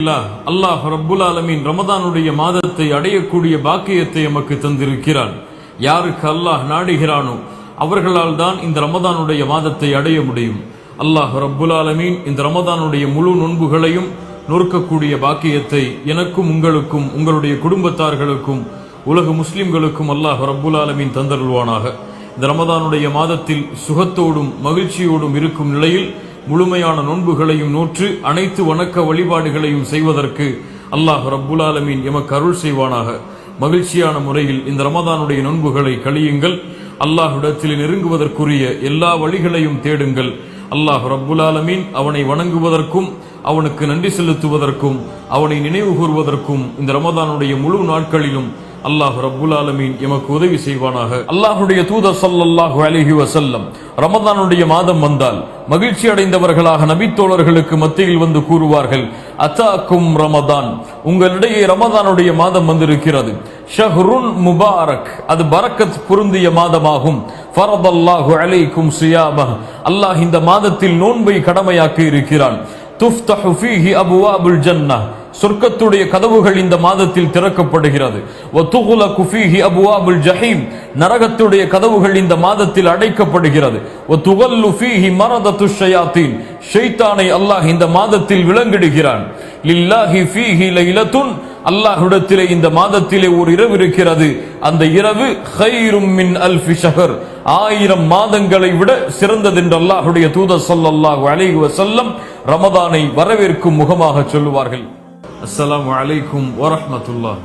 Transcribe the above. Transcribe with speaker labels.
Speaker 1: அல்லாஹ் ரப்புல் ஆலமீன் ரமதானுடைய மாதத்தை அடையக்கூடிய பாக்கியத்தை எமக்கு தந்திருக்கிறான். யாருக்கு அல்லாஹ் நாடுகிறானோ அவர்களால் தான் இந்த ரமதானுடைய மாதத்தை அடைய முடியும். அல்லாஹ் ரப்புல் ஆலமீன் இந்த ரமதானுடைய முழு நோன்புகளையும் நொறுக்கக்கூடிய பாக்கியத்தை எனக்கும் உங்களுக்கும் உங்களுடைய குடும்பத்தார்களுக்கும் உலக முஸ்லிம்களுக்கும் அல்லாஹ் ரப்புல் ஆலமீன் தந்தருள்வானாக. இந்த ரமதானுடைய மாதத்தில் சுகத்தோடும் மகிழ்ச்சியோடும் இருக்கும் நிலையில் முழுமையான நோன்புகளையும் நோற்று அனைத்து வணக்க வழிபாடுகளையும் செய்வதற்கு அல்லாஹ் ரப்புல் ஆலமீன் எமக்கு அருள் செய்வானாக. மகிழ்ச்சியான முறையில் இந்த ரமதானுடைய நோன்புகளை கழியுங்கள். அல்லாஹ்விடத்தில் நெருங்குவதற்குரிய எல்லா வழிகளையும் தேடுங்கள். அல்லாஹ் ரப்புல் ஆலமீன் அவனை வணங்குவதற்கும் அவனுக்கு நன்றி செலுத்துவதற்கும் அவனை நினைவு கூறுவதற்கும் இந்த ரமதானுடைய முழு நாட்களிலும் அல்லாஹ் ரப்புல் ஆலமீன் எமக்கு உதவி செய்வானாக. அல்லாஹ்வுடைய தூதர் ஸல்லல்லாஹு அலைஹி வஸல்லம் ரமதானுடைய மாதம் வந்தால் மகிழ்ச்சி அடைந்தவர்களாக நபித்தோழர்களுக்கு மத்தியில் வந்து கூறுவார்கள், அத்தாக்கும் ரமதான், உங்களிடையே ரமதானுடைய மாதம் வந்திருக்கிறது. ஷஹ்ருன் முபாரக், அது பரக்கத் பொருந்திய மாதமாகும். ஃபரதல்லாஹு அலைக்கும் சியாமஹ், அல்லாஹ் இந்த மாதத்தில் நோன்பை கடமையாக்கி இருக்கிறான். துஃப்தஹு ஃபீஹி அபுவாபுல் ஜன்னஹ், சொர்க்கத்துடைய கதவுகள் இந்த மாதத்தில் திறக்கப்படுகிறது. வதுகுலகு ஃபீஹி அபுவாபுல் ஜஹீம், நரகத்துடைய கதவுகள் இந்த மாதத்தில் அடைக்கப்படுகிறது. வதுகல்லு ஃபீஹி மரதத்துஷ் ஷயாத்தீன், ஷைத்தானை அல்லாஹ் இந்த மாதத்தில் விலங்கிடுகிறான். லில்லாஹி ஃபீஹி லைலத்துன், அல்லாஹ்விடத்திலே இந்த மாதத்திலே ஒரு இரவு இருக்கிறது. அந்த இரவு கைரும் மின் அல்ஃபி ஷஹர், 1000 மாதங்களை விட சிறந்தது என்று அல்லாஹ்வுடைய தூதர் ஸல்லல்லாஹு அலைஹி வஸல்லம் ரமதானை வரவேற்கும் முகமாக சொல்லுவார்கள். அஸ்ஸலாமு அலைக்கும் வரஹ்மத்துல்லாஹ்.